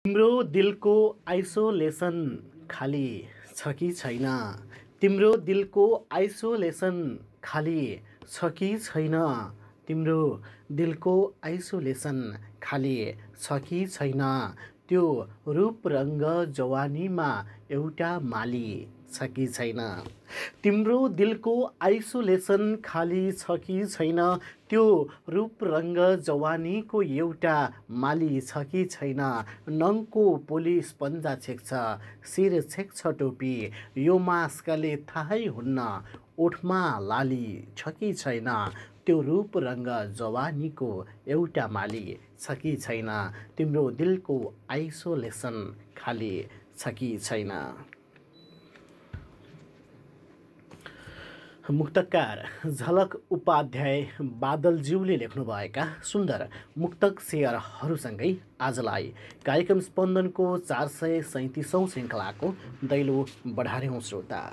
तिम्रो दिलको आइसोलेसन खाली छ कि छैन? तिम्रो दिलको आइसोलेसन खाली छ कि छैन? तिम्रो दिलको आइसोलेसन खाली छ कि छैन? त्यो रूप रङ्ग जवानीमा एउटा माली छ कि छैन? तिम्रो दिलको आइसोलेसन खाली छ कि छैन? त्यो रूप रङ्ग जवानीको एउटा माली छ कि छैन? नङको पुलिस पन्जा छेक्छ, शिर छेक्छ टोपी, यो मास्कले थाहै हुन्न ओठमा लाली छ कि छैन? त्यो रूप रङ्ग जवानीको एउटा माली छ कि छैन? तिम्रो दिलको आइसोलेसन खाली छ कि छैन? मुक्तकार झलक उपाध्याय बादलज्यूले लेख्नुभएका सुन्दर मुक्तक शेयरहरूसँगै आजलाई कार्यक्रम स्पन्दनको 437औं श्रृङ्खलाको दैलो बढार्यौं श्रोता।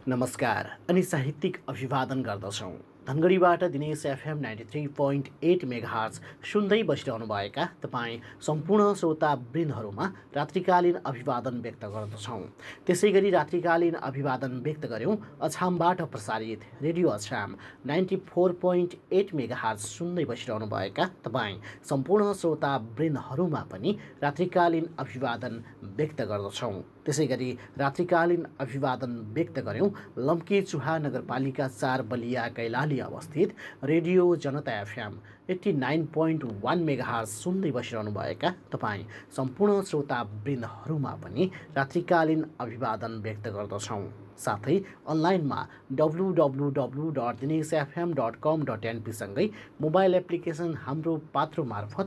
नमस्कार अनि साहित्यिक अभिवादन गर्दछौँ। धनगढीबाट दिनेश एफएम 93.8 मेगाहर्ज सुन्दै बसिरहनुभएका तपाईँ सम्पूर्ण श्रोतावृन्दहरूमा रात्रिकालीन अभिवादन व्यक्त गर्दछौँ। त्यसै गरी रात्रिकालीन अभिवादन व्यक्त गऱ्यौँ अछामबाट प्रसारित रेडियो अछाम 94.8 मेगाहर्ज सुन्दै बसिरहनुभएका तपाईँ सम्पूर्ण श्रोतावृन्दहरूमा पनि रात्रिकालीन अभिवादन व्यक्त गर्दछौँ। त्यसै गरी रात्रिकालीन अभिवादन व्यक्त गऱ्यौँ लम्की चुहा नगरपालिका 4 बलिया कैलाली अवस्थित रेडियो जनता एफएम 89.1 मेगाहर्ज सुन्दै बसिरहनुभएका तपाईँ सम्पूर्ण श्रोतावृन्दहरूमा पनि रात्रिकालीन अभिवादन व्यक्त गर्दछौँ। साथै अनलाइनमा www.dinesfm.com.np सँगै मोबाइल एप्लिकेसन हाम्रो पात्रो मार्फत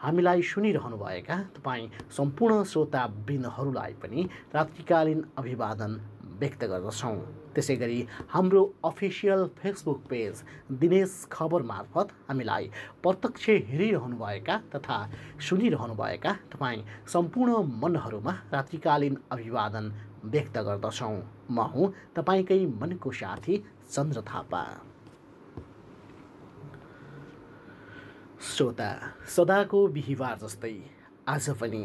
हामीलाई सुनिरहनुभएका तपाईँ सम्पूर्ण श्रोतावृन्दहरूलाई पनि रात्रिकालीन अभिवादन व्यक्त गर्दछौँ। त्यसै गरी हाम्रो अफिसियल फेसबुक पेज दिनेश खबर मार्फत हामीलाई प्रत्यक्ष हेरिरहनुभएका तथा सुनिरहनुभएका तपाईँ सम्पूर्ण मनहरूमा रात्रिकालीन अभिवादन व्यक्त गर्दछौँ। म हुँ तपाईँकै मनको साथी चन्द्र थापा। श्रोता, सदाको बिहिबार जस्तै आज पनि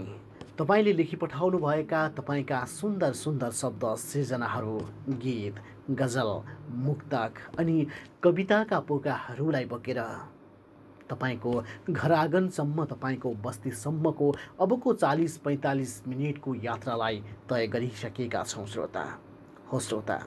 तपाईँले लेखी पठाउनुभएका तपाईँका सुन्दर सुन्दर शब्द सृजनाहरू, गीत, गजल, मुक्तक अनि कविताका पोकाहरूलाई बोकेर तपाईँको घर आँगनसम्म, तपाईँको बस्तीसम्मको अबको 40-45 मिनटको यात्रालाई तय गरिसकेका छौँ श्रोता। हो श्रोता,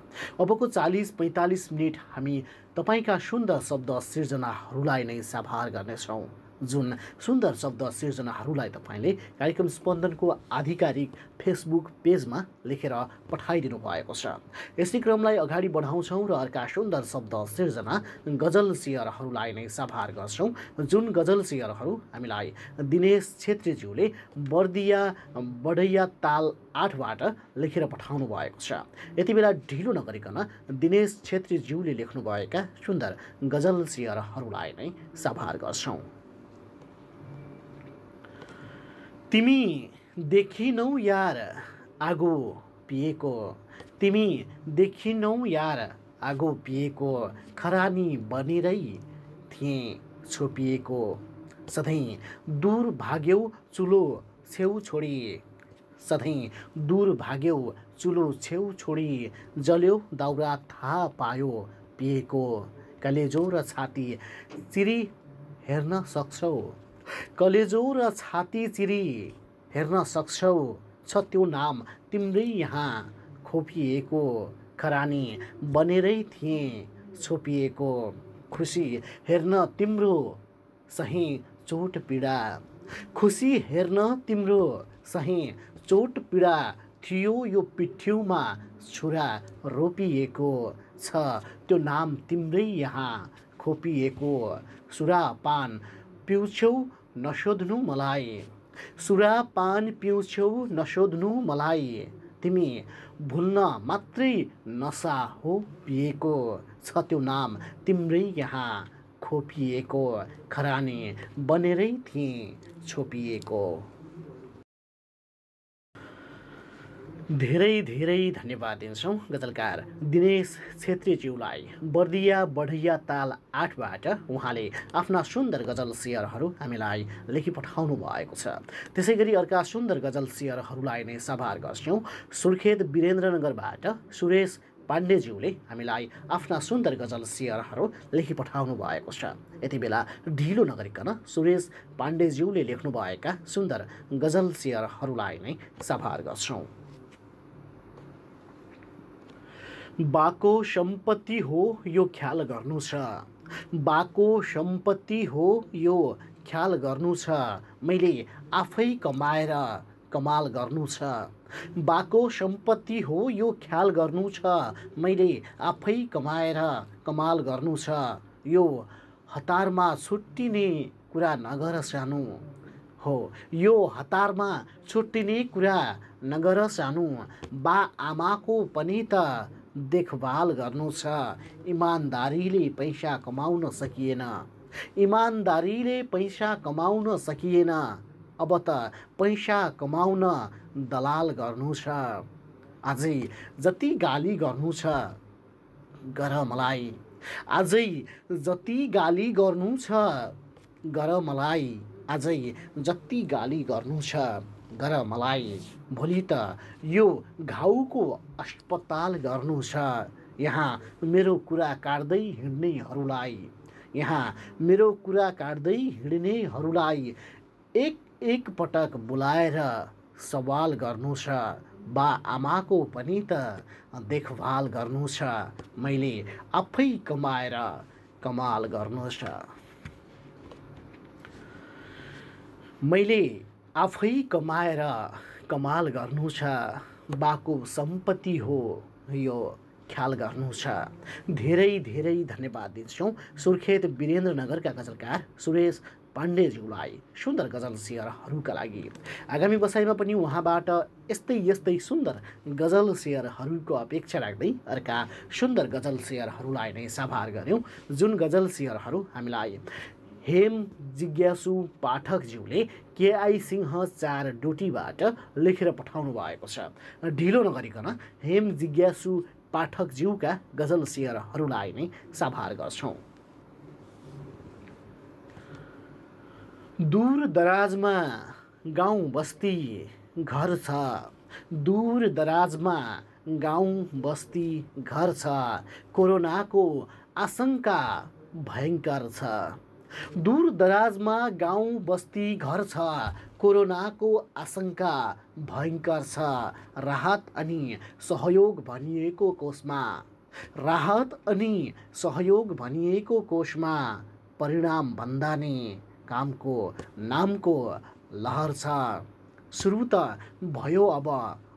अबको 40-45 मिनट हामी तपाईँका सुन्दर शब्द सृजनाहरूलाई नै साभार गर्नेछौँ। जुन सुन्दर शब्द सृजनाहरूलाई तपाईँले कार्यक्रम स्पन्दनको आधिकारिक फेसबुक पेजमा लेखेर पठाइदिनु भएको छ। यसै क्रमलाई अगाडि बढाउँछौँ र अर्का सुन्दर शब्द सृजना गजल शेयरहरूलाई नै साभार गर्छौँ। जुन गजल शेयरहरू हामीलाई दिनेश छेत्रीज्यूले बर्दिया बढैया ताल 8बाट लेखेर पठाउनु भएको छ। यति बेला ढिलो नगरिकन दिनेश छेत्रीज्यूले लेख्नुभएका सुन्दर गजल शेयरहरूलाई नै साभार गर्छौँ। तिमी देखिनौ यार आगो पिएको, तिमी देखिनौ यार आगो पिएको, खरानी बनेरै थिएँ छोपिएको, सधैँ दूर भाग्यौ चुलो छेउ छोडी, सधैँ दूर भाग्यौ चुलो छेउ छोडी, जल्यो दाउरा थाहा पायो पिएको, कलेजो र छाती चिरी हेर्न सक्छौ, कलेजो र छाती चिरी हेर्न सक्छौ, छ त्यो नाम तिम्रै यहाँ खोपिएको, खरानी बनेरै थिएँ छोपिएको, खुसी हेर्न तिम्रो सही चोट पीडा, खुसी हेर्न तिम्रो सही चोट पीडा, थियो यो पिठ्यौमा छुरा रोपिएको, छ त्यो नाम तिम्रै यहाँ खोपिएको, सुरापान पिउँछौ नसोध्नु मलाई, सुरापान पिउँछौ नसोध्नु मलाई, तिमी भुल्न मात्रै नसा हो पिएको, छ त्यो नाम तिम्रै यहाँ खोपिएको, खरानी बनेरै थिएँ छोपिएको। धेरै धेरै धन्यवाद दिन्छौँ गजलकार दिनेश छेत्रीज्यूलाई। बर्दिया बढैया ताल 8बाट उहाँले आफ्ना सुन्दर गजल सेयरहरू हामीलाई लेखी पठाउनु भएको छ। त्यसै गरी अर्का सुन्दर गजल सेयरहरूलाई नै सभार गर्छौँ। सुर्खेत वीरेन्द्रनगरबाट सुरेश पाण्डेज्यूले हामीलाई आफ्ना सुन्दर गजल सेयरहरू लेखी पठाउनु भएको छ। यति बेला ढिलो नगरिकन सुरेश पाण्डेज्यूले लेख्नुभएका सुन्दर गजल सेयरहरूलाई नै सभार गर्छौँ। बाको सम्पत्ति हो यो ख्याल गर्नु छ, बाको सम्पत्ति हो यो ख्याल गर्नु छ, मैले आफै कमाएर कमाल गर्नु छ। बाको सम्पत्ति हो यो ख्याल गर्नु छ, मैले आफै कमाएर कमाल गर्नु छ। यो हतारमा छुट्टिने कुरा नगर सानो हो, यो हतारमा छुट्टिने कुरा नगर सानो। बा आमाको पनि त देखभाल गर्नु छ, इमानदारीले पैसा कमाउन सकिएन, इमानदारीले पैसा कमाउन सकिएन। अब त पैसा कमाउन दलाल गर्नु छ। अझै जति गाली गर्नु छ गर मलाई, अझै जति गाली गर्नु छ गर मलाई, अझै जति गाली गर्नु छ गर मलाई। भोलि त यो घाउको अस्पताल गर्नु छ। यहाँ मेरो कुरा काट्दै हिँड्नेहरूलाई, यहाँ मेरो कुरा काट्दै हिँड्नेहरूलाई एक एक पटक बोलाएर सवाल गर्नु छ। बा आमाको पनि त देखभाल गर्नु छ, मैले आफै कमाएर कमाल गर्नु छ। मैले आफै कमाएर कमाल गर्नु छ, बाको सम्पत्ति हो यो ख्याल गर्नु छ। धेरै धेरै धन्यवाद दिन्छौँ सुर्खेत वीरेन्द्रनगरका गजलकार सुरेश पाण्डेज्यूलाई सुन्दर गजल सेयरहरूका लागि। आगामी बसाइमा पनि उहाँबाट यस्तै यस्तै सुन्दर गजल सेयरहरूको अपेक्षा राख्दै अर्का सुन्दर गजल सेयरहरूलाई नै सभार गऱ्यौँ। जुन गजल सेयरहरू हामीलाई हेम जिज्ञासु पाठकज्यूले केआई सिंह 4 डोटीबाट लेखेर पठाउनु भएको छ। ढिलो नगरिकन हेम जिज्ञासु पाठकज्यूका गजल सेयरहरूलाई नै सभार गर्छौँ। दूर दराजमा गाउँ बस्ती घर छ, दूर दराजमा गाउँ बस्ती घर छ, कोरोनाको आशंका भयङ्कर छ। दूर दराजमा गाउँ बस्ती घर छ, कोरोनाको आशंका भयङ्कर छ। राहत अनि सहयोग भनिएको कोषमा, राहत अनि सहयोग भनिएको कोषमा परिणाम भन्दा नि कामको नामको लहर छ। सुरु त भयो अब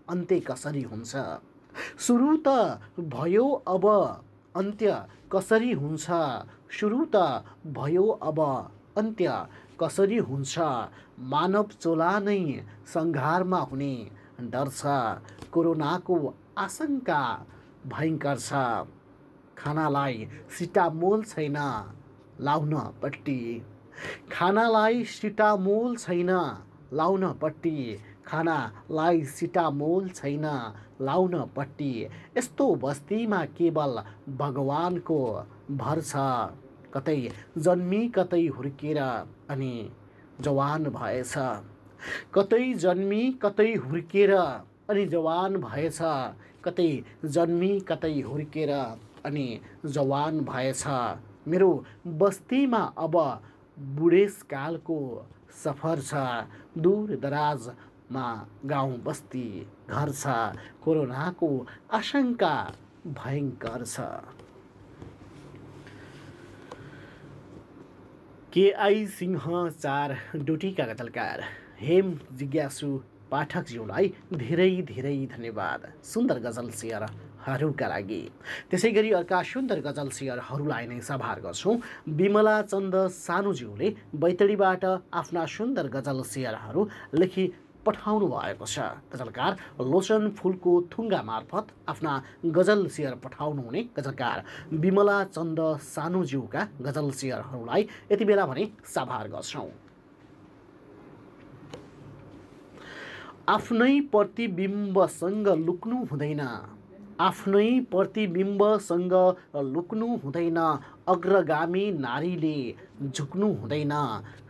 अन्त्य कसरी हुन्छ, सुरु त भयो अब अन्त्य कसरी हुन्छ, सुरु त भयो अब अन्त्य कसरी हुन्छ। मानव चोला नै सङ्घारमा हुने डर छ, कोरोनाको आशंका भयङ्कर छ। खानालाई सिटामोल छैन लाउन पट्टी, खानालाई सिटामोल छैन लाउन पट्टी, खानालाई सिटामोल छैन लाउन पट्टी। यस्तो बस्तीमा केवल भगवानको भर छ, कतै जन्मी कतै हुर्केर अनि जवान भएछ, कतै जन्मी कतै हुर्केर अनि जवान भएछ, कतै जन्मी कतै हुर्केर अनि जवान भएछ। मेरो बस्तीमा अब बुढेसकालको सफर छ, दूर दराजमा गाउँ बस्ती घर छ, कोरोनाको आशंका भयङ्कर छ। केआई सिंह 4 डोटीका गजलकार हेम जिज्ञासु पाठकज्यूलाई धेरै धेरै धन्यवाद सुन्दर गजल सेयरहरूका लागि। त्यसै गरी अर्का सुन्दर गजल सेयरहरूलाई नै सभार गर्छौँ। विमला चन्द सानुज्यूले बैतडीबाट आफ्ना सुन्दर गजल सेयरहरू लेखी पठाउनु भएको छ। गजलकार लोचन फुलको थुङ्गा मार्फत आफ्ना गजल सेयर पठाउनु हुने गजलकार विमला चन्द सानुज्यूका गजल सेयरहरूलाई यति बेला भने सभार गर्छौँ। आफ्नै प्रतिबिम्बसँग लुक्नु हुँदैन, आफ्नै प्रतिबिम्बसँग लुक्नु हुँदैन, अग्रगामी नारीले झुक्नु हुँदैन,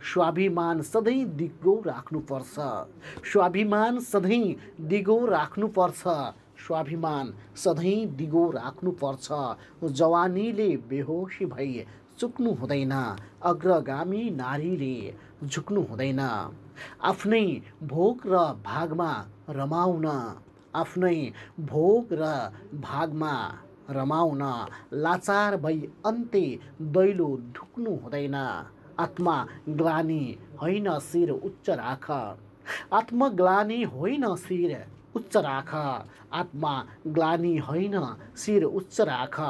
स्वाभिमान सधैँ दिगो राख्नुपर्छ, स्वाभिमान सधैँ दिगो राख्नुपर्छ, स्वाभिमान सधैँ दिगो राख्नुपर्छ, जवानीले बेहोसी भई चुक्नु हुँदैन, अग्रगामी नारीले झुक्नु हुँदैन, आफ्नै भोग र भागमा रमाउन, आफ्नै भोग र भागमा रमाउन, लाचार भई अन्त्य दैलो ढुक्नु हुँदैन, आत्मा ग्लानी होइन शिर उच्च राख, आत्मग्लानी होइन शिर उच्च राख, आत्मा ग्लानी होइन शिर उच्च राख,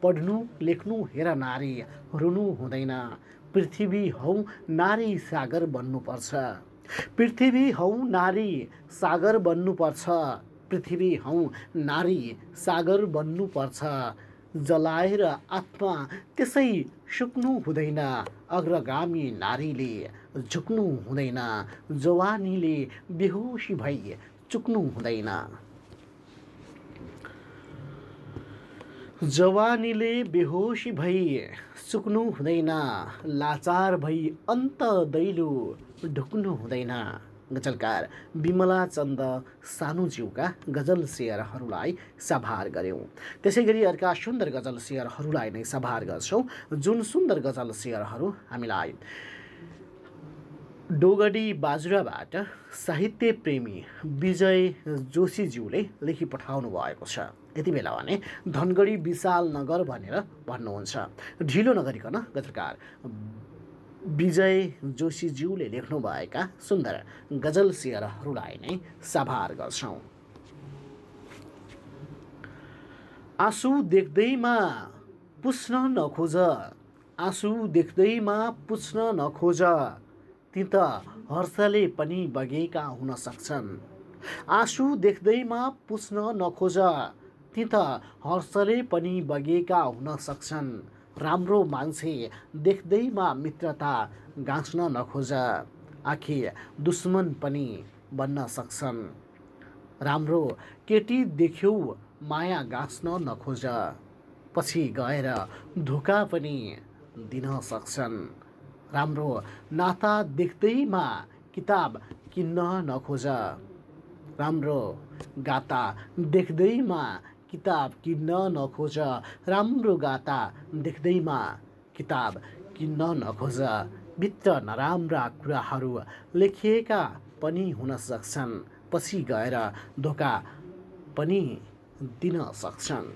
पढ्नु लेख्नु हेर नारी रुनु हुँदैन, पृथ्वी हौ नारी सागर बन्नुपर्छ, पृथ्वी हौ नारी सागर बन्नुपर्छ, पृथ्वी हौ नारी सागर बन्नुपर्छ, जलाएर आत्मा त्यसै सुक्नु हुँदैन, अग्रगामी नारीले झुक्नु हुँदैन, जवानीले बेहोसी भई चुक्नु हुँदैन, जवानीले बेहोसी भई चुक्नु हुँदैन, लाचार भई अन्त दैलो ढुक्नु हुँदैन। गजलकार बिमला चन्द सानुज्यूका गजल शेयरहरूलाई सभार गर्यौँ। त्यसै गरी अर्का सुन्दर गजल शेयरहरूलाई नै सभार गर्छौँ, जुन सुन्दर गजल शेयरहरू हामीलाई डोगडी बाजुराबाट साहित्य प्रेमी विजय जोशीज्यूले लेखी पठाउनु भएको छ। यति बेला भने धनगढी विशाल नगर भनेर भन्नुहुन्छ। ढिलो नगरिकन गजलकार विजय जोशीज्यूले लेख्नुभएका सुन्दर गजल शेयरहरूलाई नै सभार गर्छौँ। आँसु देख्दैमा पुस्न नखोज, आँसु देख्दैमा पुस्न नखोज, ती त हर्षले पनि बगेका हुन सक्छन्, आँसु देख्दैमा पुस्न नखोज, ती त हर्षले पनि बगेका हुन सक्छन्, राम्रो मान्छे देख्दैमा मित्रता गाँच्न नखोज, आखिर दुश्मन पनि बन्न सक्छन्, राम्रो केटी देख्यौ माया गाँच्न नखोज, पछि गएर धोका पनि दिन सक्छन्, राम्रो नाता देख्दैमा किताब किन्न नखोज, राम्रो गाता देख्दैमा किताब किन्न नखोज, राम्रो गाता देख्दैमा किताब किन्न नखोज, भित्र नराम्रा कुराहरू लेखिएका पनि हुन सक्छन्, पछि गएर धोका पनि दिन सक्छन्।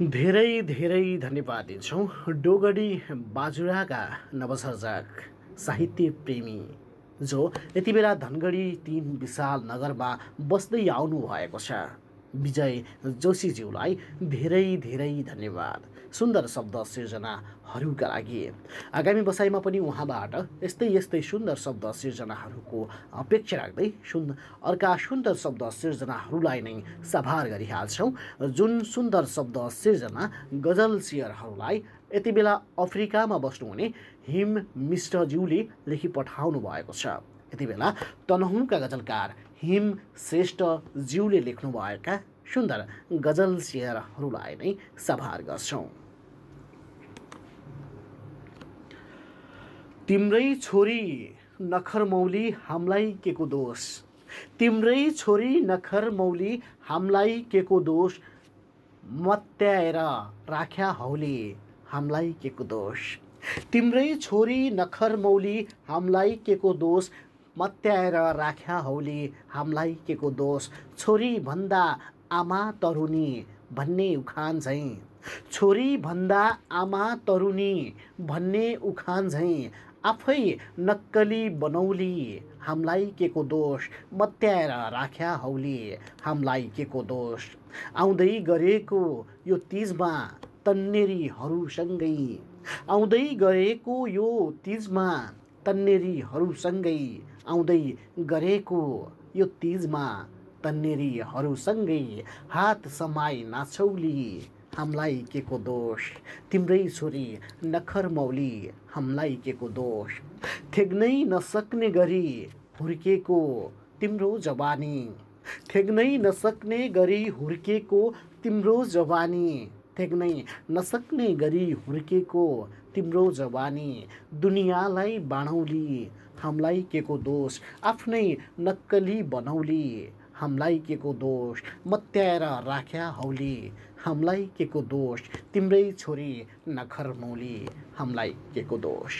धेरै धेरै धन्यवाद दिन्छौँ डोगडी बाजुराका नवसर्जक साहित्य प्रेमी जो यति बेला धनगढी 3 विशाल नगरमा बस्दै आउनु भएको छ। विजय जोशीज्यूलाई धेरै धेरै धन्यवाद सुन्दर शब्द सिर्जनाहरूका लागि। आगामी बसाइमा पनि उहाँबाट यस्तै यस्तै सुन्दर शब्द सिर्जनाहरूको अपेक्षा राख्दै अर्का सुन्दर शब्द सिर्जनाहरूलाई नै सभार गरिहाल्छौँ। जुन सुन्दर शब्द सिर्जना गजल शेयरहरूलाई यति बेला अफ्रिकामा बस्नुहुने हिम मिश्रज्यूले लेखी पठाउनु भएको छ। यति बेला तनहुँका गजलकार हिम श्रेष्ठज्यूले लेख्नुभएका सुन्दर गजल शेयरहरूलाई नै सभार गर्छौँ। तिम्रै छोरी नखर मौली हामीलाई के को दोष, तिम्रै छोरी नखर मौली हामीलाई के को दोष, मत्याएर राख्या हौली हामीलाई के को दोष, तिम्रै छोरी नखर मौली हामीलाई के को दोष, मत्याएर राख्या हौली हामीलाई के को दोष, छोरी भन्दा आमा तरुनी भन्ने उखान झैँ, छोरी भन्दा आमा तरुनी भन्ने उखान झैँ, आफै नक्कली बनौली हामीलाई के को दोष, मत्याएर राख्या हौली हामीलाई के को दोष, आउँदै गरेको यो तीजमा तन्नेरीहरूसँगै, आउँदै गरेको यो तीजमा तन्नेरीहरूसँगै, आउँदै गरेको यो तीजमा तन्नेरीहरूसँगै, हात समाई नाचौली हामीलाई के को दोष, तिम्रै छोरी नखर मौली हामीलाई के को दोष, थेग्नै नसक्ने गरी हुर्केको तिम्रो जवानी, थेग्नै नसक्ने गरी हुर्केको तिम्रो जवानी, थेग्नै नसक्ने गरी हुर्केको तिम्रो जवानी, दुनियाँलाई बाँडौली हामीलाई के को दोष, आफ्नै नक्कली बनौली हामीलाई के को दोष, मत्याएर राख्या हौली हामीलाई के को दोष, तिम्रै छोरी नखर मौली हामीलाई के को दोष,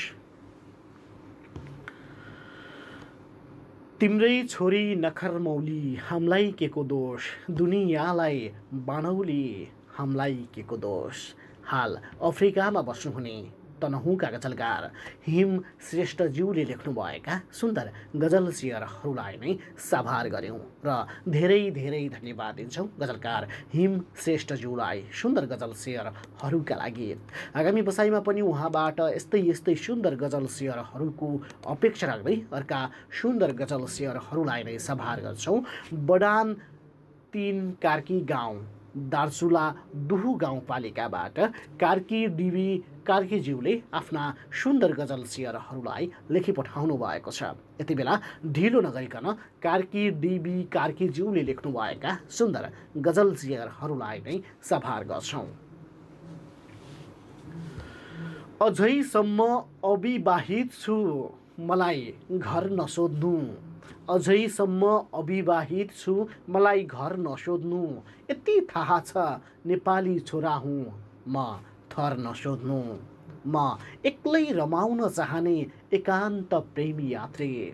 तिम्रै छोरी नखर मौली हामीलाई के को दोष, दुनियाँलाई बाँडौली हामीलाई के को दोष। हाल अफ्रिकामा बस्नुहुने तनहुँका गजलकार हिम श्रेष्ठज्यूले लेख्नुभएका सुन्दर गजल शेयरहरूलाई नै साभार गऱ्यौँ र धेरै धेरै धन्यवाद दिन्छौँ गजलकार हिम श्रेष्ठज्यूलाई सुन्दर गजल शेयरहरूका लागि। आगामी बसाइमा पनि उहाँबाट यस्तै यस्तै सुन्दर गजल शेयरहरूको अपेक्षा राख्दै अर्का सुन्दर गजल शेयरहरूलाई नै साभार गर्छौँ। बडान 3 कार्की गाउँ दार्चुला दुहु गाउँपालिकाबाट कार्की डिबी कार्कीज्यूले आफ्ना सुन्दर गजल शेयरहरूलाई लेखी पठाउनु भएको छ। यति बेला ढिलो नगरिकन कार्की डिबी कार्कीज्यूले लेख्नुभएका सुन्दर गजल शेयरहरूलाई नै साभार गर्छौँ। अझैसम्म अविवाहित छु मलाई घर नसोध्नु, अझैसम्म अविवाहित छु मलाई घर नसोध्नु, यति थाहा छ नेपाली छोरा हुँ म थर नसोध्नु, म एक्लै रमाउन चाहने एकान्त प्रेमी यात्री,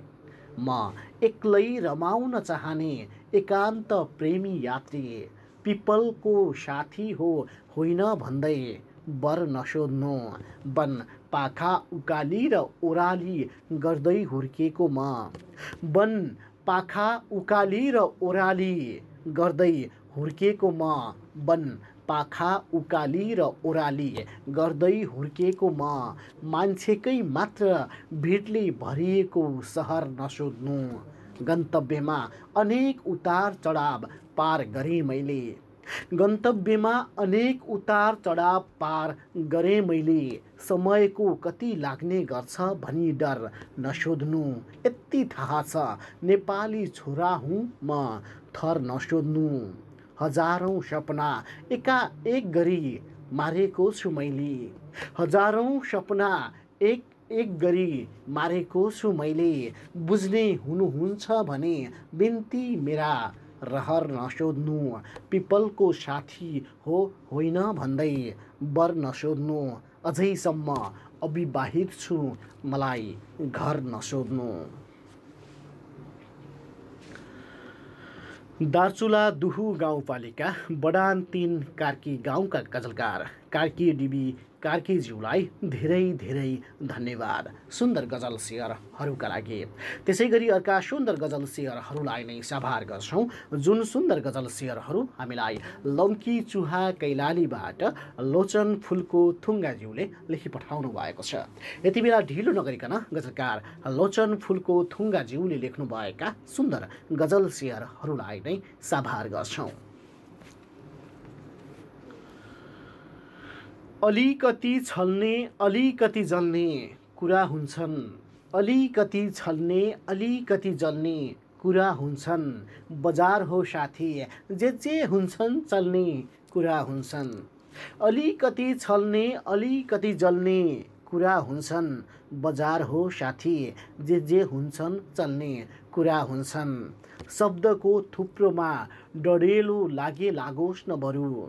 म एक्लै रमाउन चाहने एकान्त प्रेमी यात्री, पिपलको साथी हो होइन भन्दै बर नसोध्नु, वन पाखा उकाली र ओराली गर्दै हुर्केको म, वन पाखा उकाली र ओराली गर्दै हुर्केको म, वन पाखा उकाली र ओराली गर्दै हुर्केको म, मान्छेकै मात्र भिडले भरिएको सहर नसोध्नु, गन्तव्यमा अनेक उतार चढाव पार गरेँ मैले, गन्तव्यमा अनेक उतार चढाव पार गरेँ मैले, समयको कति लाग्ने गर्छ भनी डर नसोध्नु, यति थाहा छ नेपाली छोरा हुँ म थर नसोध्नु, हजारौँ सपना एकाएक गरी मारेको छु मैले, हजारौँ सपना एक गरी मारेको छु मैले, बुझ्ने हुनुहुन्छ भने बिन्ती मेरा रहर नसोध्नु, पिपलको साथी हो होइन भन्दै बर नसोध्नु, अझैसम्म अविवाहित छु मलाई घर नसोध्नु। दार्चुला दुहु गाउँपालिका बडान 3 कार्की गाउँका गजलकार कार्की डिबी कार्कीज्यूलाई धेरै धेरै धन्यवाद सुन्दर गजल शेयरहरूका लागि। त्यसै गरी अर्का सुन्दर गजल शेयरहरूलाई नै साभार गर्छौँ, जुन सुन्दर गजल शेयरहरू हामीलाई लम्की चुहा कैलालीबाट लोचन फुलको थुङ्गाज्यूले लेखी पठाउनु भएको छ। यति बेला ढिलो नगरिकन गजलकार लोचन फुलको थुङ्गाज्यूले लेख्नुभएका सुन्दर गजल शेयरहरूलाई नै साभार गर्छौँ। अलिकति छल्ने अलिकति जल्ने कुरा हुन्छन्, अलिकति छल्ने अलिकति जल्ने कुरा हुन्छन्, बजार हो साथी जे हुन्छन् चल्ने कुरा हुन्छन्, अलिकति छल्ने अलिकति जल्ने कुरा हुन्छन्, बजार हो साथी जे हुन्छन् चल्ने कुरा हुन्छन्, शब्दको थुप्रोमा डढेलो लागोस् न बरु,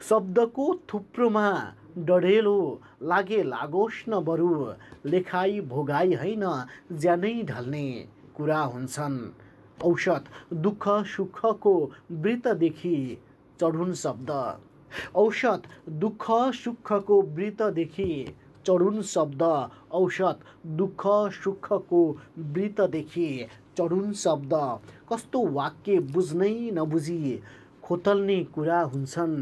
शब्दको थुप्रोमा डढेलो लागोस् न बरु, लेखाइ भोगाइ होइन ज्यानै ढल्ने कुरा हुन्छन्, औषध दुःख सुखको वृत्तदेखि चढुन् शब्द, औषध दुःख सुखको वृत्तदेखि चढुन् शब्द, औषध दुःख सुखको वृत्तदेखि चढुन् शब्द, कस्तो वाक्य बुझ्नै नबुझी खोतल्ने कुरा हुन्छन्,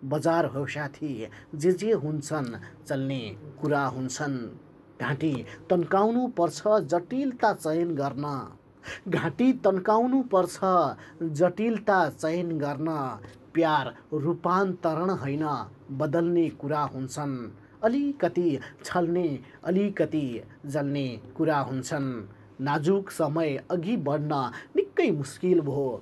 बजार हो साथी जे हुन्छन् चल्ने कुरा हुन्छन्, घाँटी तन्काउनु पर्छ जटिलता चयन गर्न, घाँटी तन्काउनु पर्छ जटिलता चयन गर्न, प्यार रूपान्तरण होइन बदल्ने कुरा हुन्छन्, अलिकति छल्ने अलिकति जल्ने कुरा हुन्छन्, नाजुक समय अघि बढ्न निकै मुस्किल भयो।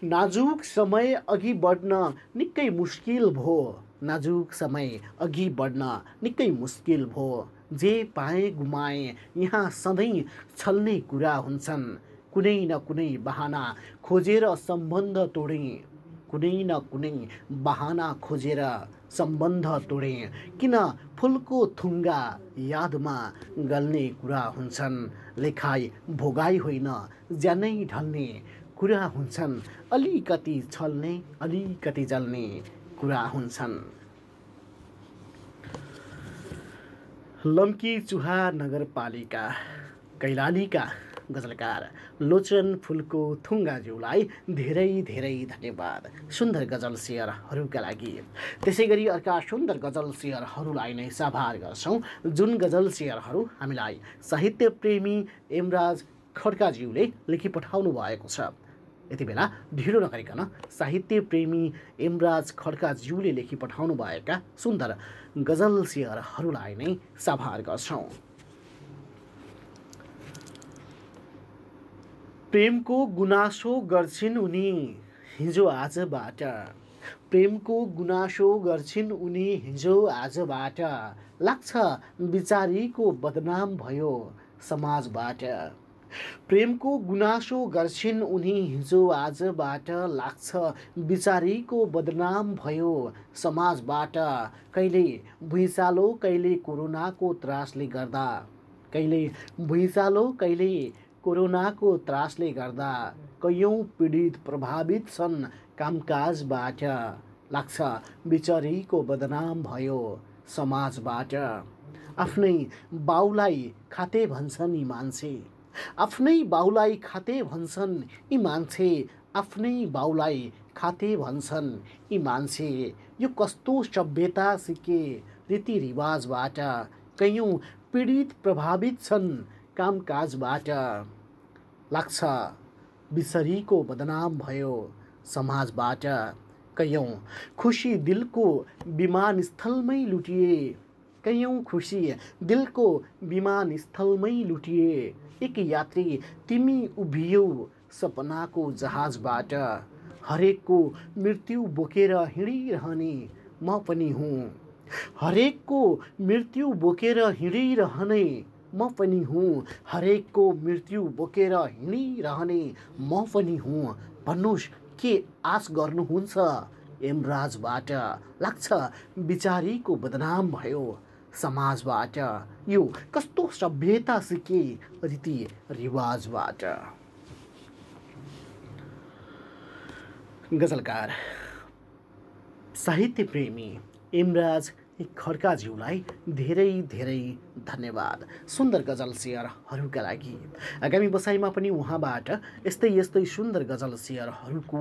नाजुक समय अघि बढ्न निकै मुस्किल भयो। नाजुक समय अघि बढ्न निकै मुस्किल भयो। जे पाएँ गुमाएँ यहाँ सधैँ छल्ने कुरा हुन्छन्। कुनै न कुनै बहाना खोजेर सम्बन्ध तोडेँ। कुनै न कुनै बहाना खोजेर सम्बन्ध तोडेँ। किन फुलको थुङ्गा यादमा गल्ने कुरा हुन्छन्। लेखाइ भोगाइ होइन ज्यानै ढल्ने कुरा हुन्छन्। अलिकति छल्ने अलिकति जल्ने कुरा हुन्छन्। लम्की चुहा नगरपालिका कैलालीका गजलकार लोचन फुलको थुङ्गाज्यूलाई धेरै धेरै धन्यवाद सुन्दर गजल सेयरहरूका लागि। त्यसै गरी अर्का सुन्दर गजल सेयरहरूलाई नै साभार गर्छौँ, जुन गजल सेयरहरू हामीलाई साहित्य प्रेमी एमराज खड्काज्यूले लेखी पठाउनु भएको छ। यति बेला ढिलो नगरिकन साहित्य प्रेमी एमराज खड्काज्यूले लेखी पठाउनु भएका सुन्दर गजल सेयरहरूलाई नै साभार गर्छौँ। प्रेमको गुनासो गर्छिन् उनी हिजो आजबाट। प्रेमको गुनासो गर्छिन् उनी हिजो आजबाट। लाग्छ बिचारीको बदनाम भयो समाजबाट। प्रेमको गुनासो गर्छिन् उनी हिजो आजबाट। लाग्छ बिचारीको बदनाम भयो समाजबाट। कहिले भुइँचालो कहिले कोरोनाको त्रासले गर्दा। कहिले भुइँचालो कहिले कोरोनाको त्रासले गर्दा कैयौँ पीडित प्रभावित छन् कामकाजबाट। लाग्छ बिचारीको बदनाम भयो समाजबाट। आफ्नै बाउलाई खाते भन्छन् यी मान्छे। आफ्नै बाउलाई खाते भन्छन् यी मान्छे। आफ्नै बाउलाई खाते भन्छन् यी मान्छे। यो कस्तो सभ्यता सिके रीतिरिवाजबाट। कैयौँ पीडित प्रभावित छन् कामकाजबाट। लाग्छ बिचारीको बदनाम भयो समाजबाट। कैयौँ खुसी दिलको विमानस्थलमै लुटिए। कैयौँ खुसी दिलको विमानस्थलमै लुटिए। एक यात्री तिमी उभियौ सपनाको जहाजबाट। हरेकको मृत्यु बोकेर हिँडिरहने म पनि हुँ। हरेकको मृत्यु बोकेर हिँडिरहने म पनि हुँ। हरेकको मृत्यु बोकेर हिँडिरहने म पनि हुँ। भन्नुहोस् के आश गर्नुहुन्छ एमराजबाट। लाग्छ बिचारीको बदनाम भयो समाजबाट। यो कस्तो सभ्यता सिके रीतिरिवाजबाट। गजलकार साहित्य प्रेमी एमराज खड्काज्यूलाई धेरै धेरै धन्यवाद सुन्दर गजल सेयरहरूका लागि। आगामी बसाइमा पनि उहाँबाट यस्तै यस्तै सुन्दर गजल सेयरहरूको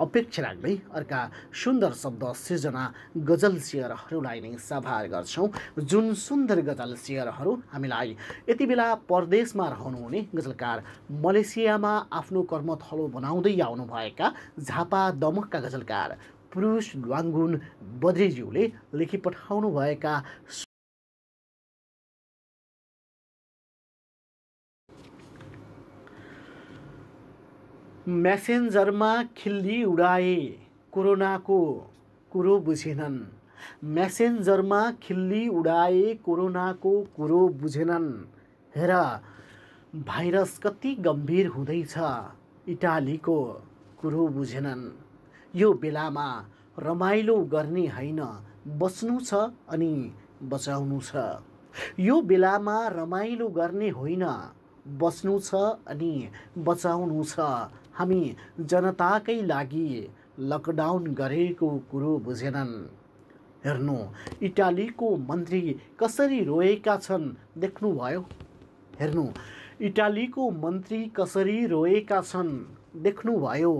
अपेक्षा राख्दै अर्का सुन्दर शब्द सिर्जना गजल सेयरहरूलाई नै साभार गर्छौँ, जुन सुन्दर गजल सेयरहरू हामीलाई यति बेला परदेशमा रहनुहुने गजलकार मलेसियामा आफ्नो कर्मथलो बनाउँदै आउनुभएका झापा दमकका गजलकार पुरुष ल्वाङ्गुन बद्रीज्यूले लेखी पठाउनु भएका मेसेन्जरमा खिल्ली उडाए कोरोनाको कुरो बुझेनन्। मेसेन्जरमा खिल्ली उडाए कोरोनाको कुरो बुझेनन्। हेर भाइरस कति गम्भीर हुँदैछ इटालीको कुरो बुझेनन्। यो बेलामा रमाइलो गर्ने होइन बच्नु छ अनि बचाउनु छ। यो बेलामा रमाइलो गर्ने होइन बच्नु छ अनि बचाउनु छ। हामी जनताकै लागि लकडाउन गरेको कुरो बुझेनन्। हेर्नु इटालीको मन्त्री कसरी रोएका छन् देख्नुभयो। हेर्नु इटालीको मन्त्री कसरी रोएका छन् देख्नुभयो।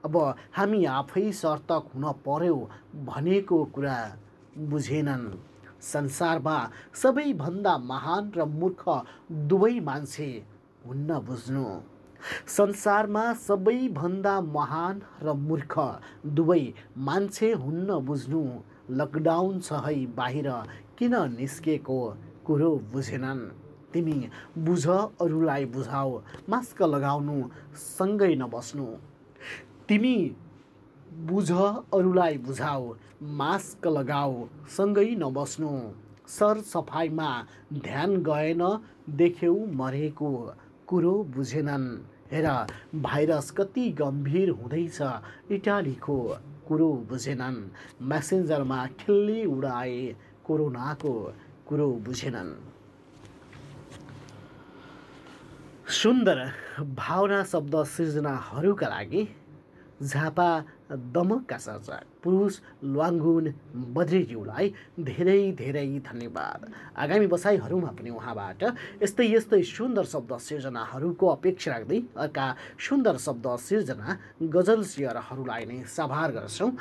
अब हामी आफै सतर्क हुन पर्यो भनेको कुरा बुझेनन्। संसारमा सबैभन्दा महान र मूर्ख दुवै मान्छे हुन्न बुझ्नु। संसारमा सबैभन्दा महान र मूर्ख दुवै मान्छे हुन्न बुझ्नु। लकडाउन छ है बाहिर किन निस्केको कुरो बुझेनन्। तिमी बुझ अरूलाई बुझाऊ, मास्क लगाउनु सँगै नबस्नु। तिमी बुझ अरूलाई बुझाऊ, मास्क लगाऊ सँगै नबस्नु। सरसफाइमा ध्यान गएन, देख्यौ मरेको कुरो बुझेनन्। हेर भाइरस कति गम्भीर हुँदैछ, इटालीको कुरो बुझेनन्। मेसेन्जरमा खिल्ली उडाए, कोरोनाको कुरो बुझेनन्। सुन्दर भावना शब्द सृजनाहरूका लागि झापा दमकका सर्जक पुरुष ल्वाङ्गुन बद्रेज्यूलाई धेरै धेरै धन्यवाद। आगामी बसाइहरूमा पनि उहाँबाट यस्तै सुन्दर शब्द सिर्जनाहरूको अपेक्षा राख्दै अर्का सुन्दर शब्द सिर्जना गजल सियरहरूलाई नै साभार गर्छौँ।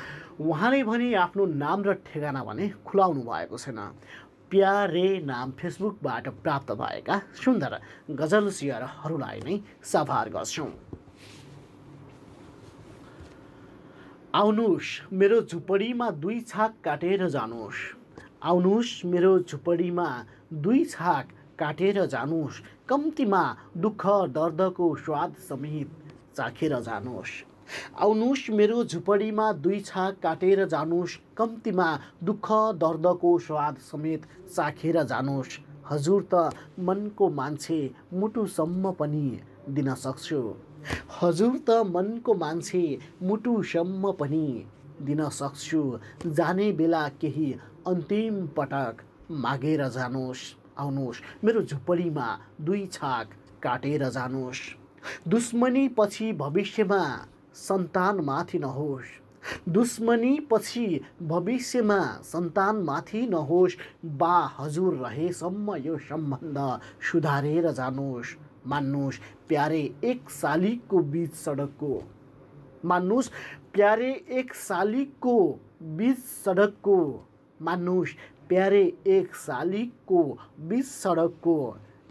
उहाँले भने आफ्नो नाम र ठेगाना भने खुलाउनु भएको छैन। प्यारे नाम फेसबुकबाट प्राप्त भएका सुन्दर गजल सियरहरूलाई नै साभार गर्छौँ। आउनुस् मेरो झुपडीमा 2 छाक काटेर जानुस्। आउनुस् मेरो झुपडीमा 2 छाक काटेर जानुस्। कम्तीमा दुःख दर्दको स्वाद समेत चाखेर जानुस्। आउनुस् मेरो झुपडीमा 2 छाक काटेर जानुस्। कम्तीमा दुःख दर्दको स्वाद समेत चाखेर जानुस्। हजुर त मनको मान्छे मुटुसम्म पनि दिन सक्छु। हजुर त मनको मान्छे मुटुसम्म पनि दिन सक्छु। जाने बेला केही अन्तिम पटक मागेर जानुस्। आउनुस् मेरो झुपडीमा 2 छाक काटेर जानुस्। दुश्मनी पछि भविष्यमा सन्तानमाथि नहोस्। दुश्मनी पछि भविष्यमा सन्तानमाथि नहोस्। बा हजुर रहेसम्म यो सम्बन्ध सुधारेर जानुस्। मान्नुस् प्यारे एक शालिगको बीच सडकको। मान्नुस् प्यारे एक शालिगको बीच सडकको। मान्नुस् प्यारे एक शालिगको बीच सडकको।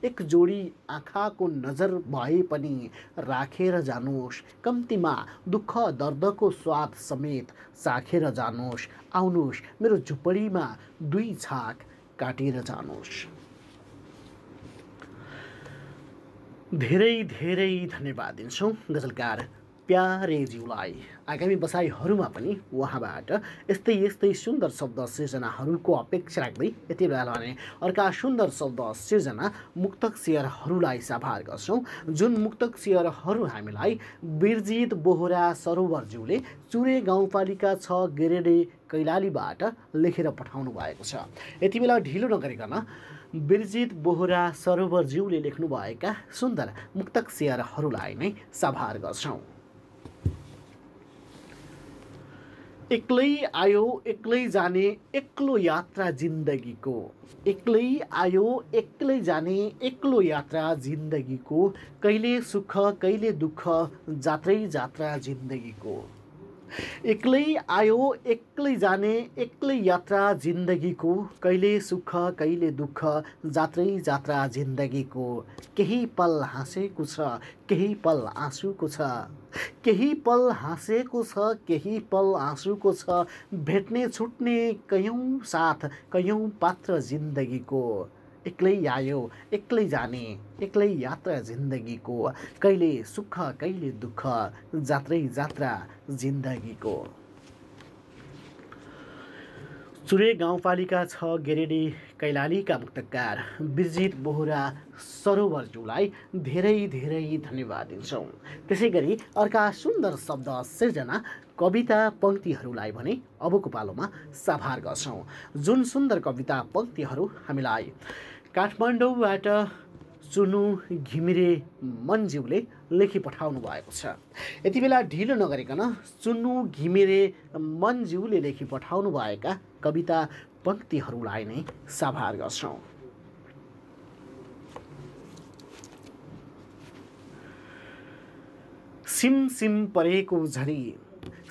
एक जोडी आँखाको नजर भए पनि राखेर जानुस्। कम्तीमा दुःख दर्दको स्वाद समेत चाखेर जानुस्। आउनुस् मेरो झुपडीमा 2 छाक काटेर जानुस्। धेरै धेरै धन्यवाद दिन्छौँ गजलकार प्यारेज्यूलाई। आगामी बसाइहरूमा पनि उहाँबाट यस्तै सुन्दर शब्द सिर्जनाहरूको अपेक्षा राख्दै यति बेला भने अर्का सुन्दर शब्द सिर्जना मुक्तक सियरहरूलाई साभार गर्छौँ। जुन मुक्तक सियरहरू हामीलाई बिरजित बोहरा सरोवरज्यूले चुरे गाउँपालिका 6 गेरेडे कैलालीबाट लेखेर पठाउनु भएको छ। यति बेला ढिलो नगरिकन बिरजित बोहरा सरोवरज्यूले लेख्नुभएका सुन्दर मुक्तक सियरहरूलाई नै साभार गर्छौँ। एक्लै आयो एक्लै जाने एक्लो यात्रा जिन्दगीको। एक्लै आयो एक्लै जाने एक्लो यात्रा जिन्दगीको। कहिले सुख कहिले दुःख जात्रै जात्रा जिन्दगीको। एक्लै आयो एक्लै जाने एक्लै यात्रा जिन्दगीको। कहिले सुख कहिले दुःख जात्रै जात्रा जिन्दगीको। केही पल हाँसेको छ केही पल आँसुको छ। केही पल हाँसेको छ केही पल आँसुको छ। भेट्ने छुट्ने कयौँ साथ कयौँ पात्र जिन्दगीको। एक्लै आयो एक्लै जाने एक्लै यात्रा जिन्दगीको। कहिले सुख कहिले दुःख जात्रै जात्रा जिन्दगीको। चुरे गाउँपालिका 6 गेरेडी कैलालीका मुक्तकार बिरजित बोहरा सरोवरज्यूलाई धेरै धेरै धन्यवाद दिन्छौँ। त्यसै गरी अर्का सुन्दर शब्द सिर्जना कविता पङ्क्तिहरूलाई भने अबको पालोमा साभार गर्छौँ। जुन सुन्दर कविता पङ्क्तिहरू हामीलाई काठमाडौँबाट चुनु घिमिरे मन्ज्यूले लेखी पठाउनु भएको छ। यति बेला ढिलो नगरिकन चुनु घिमिरे मन्ज्यूले लेखी पठाउनु भएका कविता पङ्क्तिहरूलाई नै साभार गर्छौँ। सिम सिम परेको झरी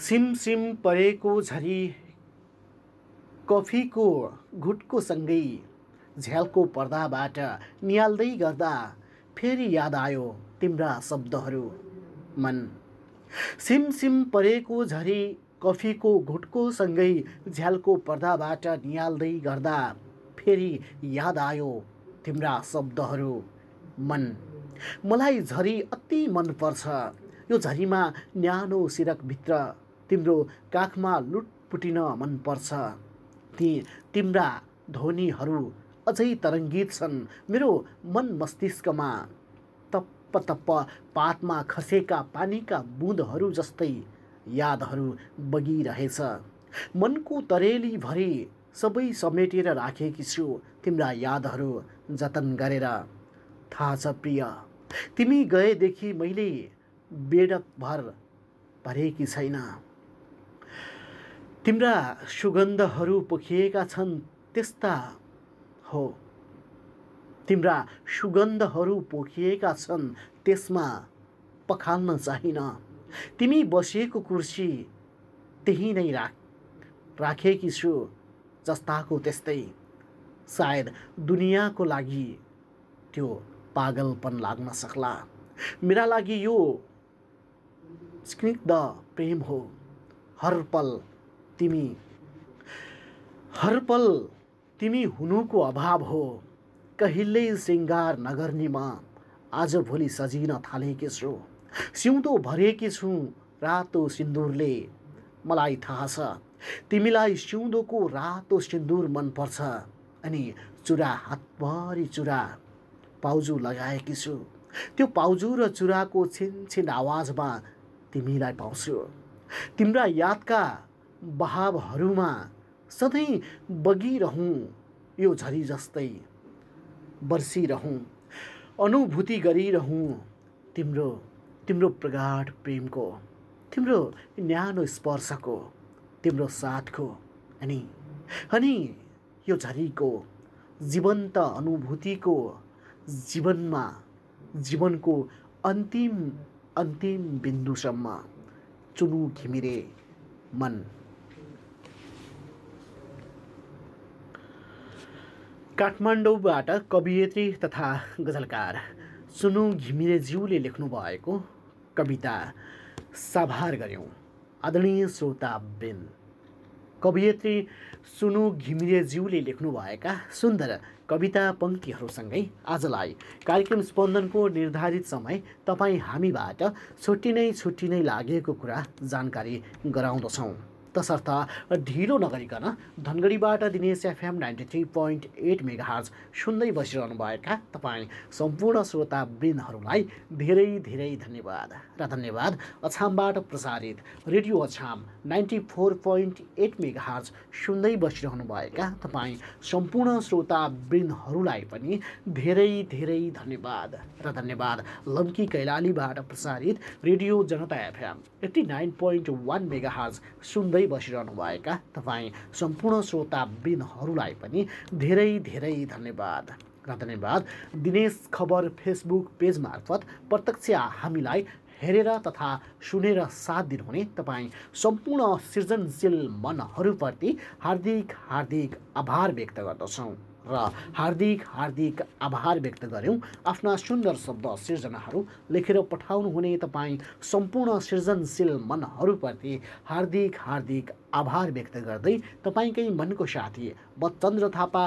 सिम सिम परेको झरी कफीको घुटको सँगै झ्यालको पर्दाबाट निहाल्दै गर्दा फेरि याद आयो तिम्रा शब्दहरू मन। सिम सिम परेको झरी कफीको घुटको सँगै झ्यालको पर्दाबाट निहाल्दै गर्दा फेरि याद आयो तिम्रा शब्दहरू मन मलाई झरी अति मन पर्छ। यो झरीमा न्यानो सिरकभित्र तिम्रो काखमा लुटपुटिन मन पर्छ। तिम्रा ध्वनिहरू अझै तरङ्गित छन् मेरो मन मस्तिष्कमा। तप्प तप्प पातमा खसेका पानीका बुँदहरू जस्तै यादहरू बगिरहेछ। मनको तरेलीभरि सबै समेटेर राखेकी छु तिम्रा यादहरू जतन गरेर। थाहा छ प्रिय, तिमी गएदेखि मैले बेडकभर भरेकी छैन। तिम्रा सुगन्धहरू पोखिएका छन् त्यस्ता हो। तिम्रा सुगन्धहरू पोखिएका छन् त्यसमा पखाल्न चाहिन। तिमी बसेको कुर्सी त्यही नै राखेकी छु जस्ताको त्यस्तै। सायद दुनियाँको लागि त्यो पागलपन लाग्न सक्ला। मेरा लागि यो स्निग्ध प्रेम हो। हर पल तिमी हुनुको अभाव हो। कहिल्यै श्रृङ्गार नगर्ने म आजभोलि सजिन थालेकी छु। सिउँदो भरेकी छु रातो सिन्दुरले। मलाई थाहा छ तिमीलाई सिउँदोको रातो सिन्दुर मनपर्छ। अनि चुरा, हातभरि चुरा पाउजु लगाएकी छु। त्यो पाउजु र चुराको छिनछिन आवाजमा तिमीलाई पाउँछु। तिम्रा यादका बहावहरूमा सधैँ बगिरहँ यो झरी जस्तै। बर्सिरहँ, अनुभूति गरिरहँ तिम्रो प्रगाढ प्रेमको, तिम्रो न्यानो स्पर्शको, तिम्रो साथको। अनि यो झरीको जीवन्त अनुभूतिको जीवनको अन्तिम बिन्दुसम्म चुनु घिमिरे मन। काठमाडौँबाट कवयित्री तथा गजलकार सुनु घिमिरेज्यूले लेख्नु भएको कविता साभार गऱ्यौँ। आदरणीय श्रोतावृन्द, कवयित्री सुनु घिमिरेज्यूले लेख्नुभएका सुन्दर कविता पङ्क्तिहरूसँगै आजलाई कार्यक्रम स्पन्दनको निर्धारित समय तपाईँ हामीबाट छुट्टी नै लागेको कुरा जानकारी गराउँदछौँ। तसर्थ ढिलो नगरिकन धनगढीबाट दिनेश एफएम 93.8 मेगाहर्ज सुन्दै बसिरहनुभएका तपाईँ सम्पूर्ण श्रोतावृन्दहरूलाई धेरै धेरै धन्यवाद र धन्यवाद अछामबाट प्रसारित रेडियो अछाम 94.8 मेगाहर्ज सुन्दै बसिरहनुभएका तपाईँ सम्पूर्ण श्रोतावृन्दहरूलाई पनि धेरै धेरै धन्यवाद र धन्यवाद लम्की कैलालीबाट प्रसारित रेडियो जनता एफएम 89.1 मेगाहर्ज सुन्दै बसिरहनुभएका तपाईँ सम्पूर्ण श्रोतावृन्दहरूलाई पनि धेरै धेरै धन्यवाद र धन्यवाद। दिनेश खबर फेसबुक पेज मार्फत प्रत्यक्ष हामीलाई हेरेर तथा सुनेर साथ दिनुहुने तपाईँ सम्पूर्ण सृजनशील मनहरूप्रति हार्दिक आभार व्यक्त गर्दछौँ र हार्दिक आभार व्यक्त गऱ्यौँ आफ्ना सुन्दर शब्द सिर्जनाहरू लेखेर पठाउनुहुने तपाईँ सम्पूर्ण सृजनशील मनहरूप्रति हार्दिक आभार व्यक्त गर्दै तपाईँकै मनको साथी बच्चन्द्र थापा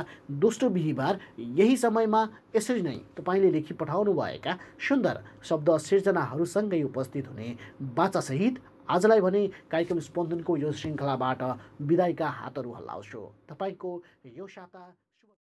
दोस्रो बिहीबार यही समयमा यसरी नै तपाईँले लेखी पठाउनुभएका सुन्दर शब्द सिर्जनाहरूसँगै उपस्थित हुने बाचासहित आजलाई भने कार्यक्रम स्पन्दनको यो श्रृङ्खलाबाट बिदाईका हातहरू हल्लाउँछु। तपाईँको यो साता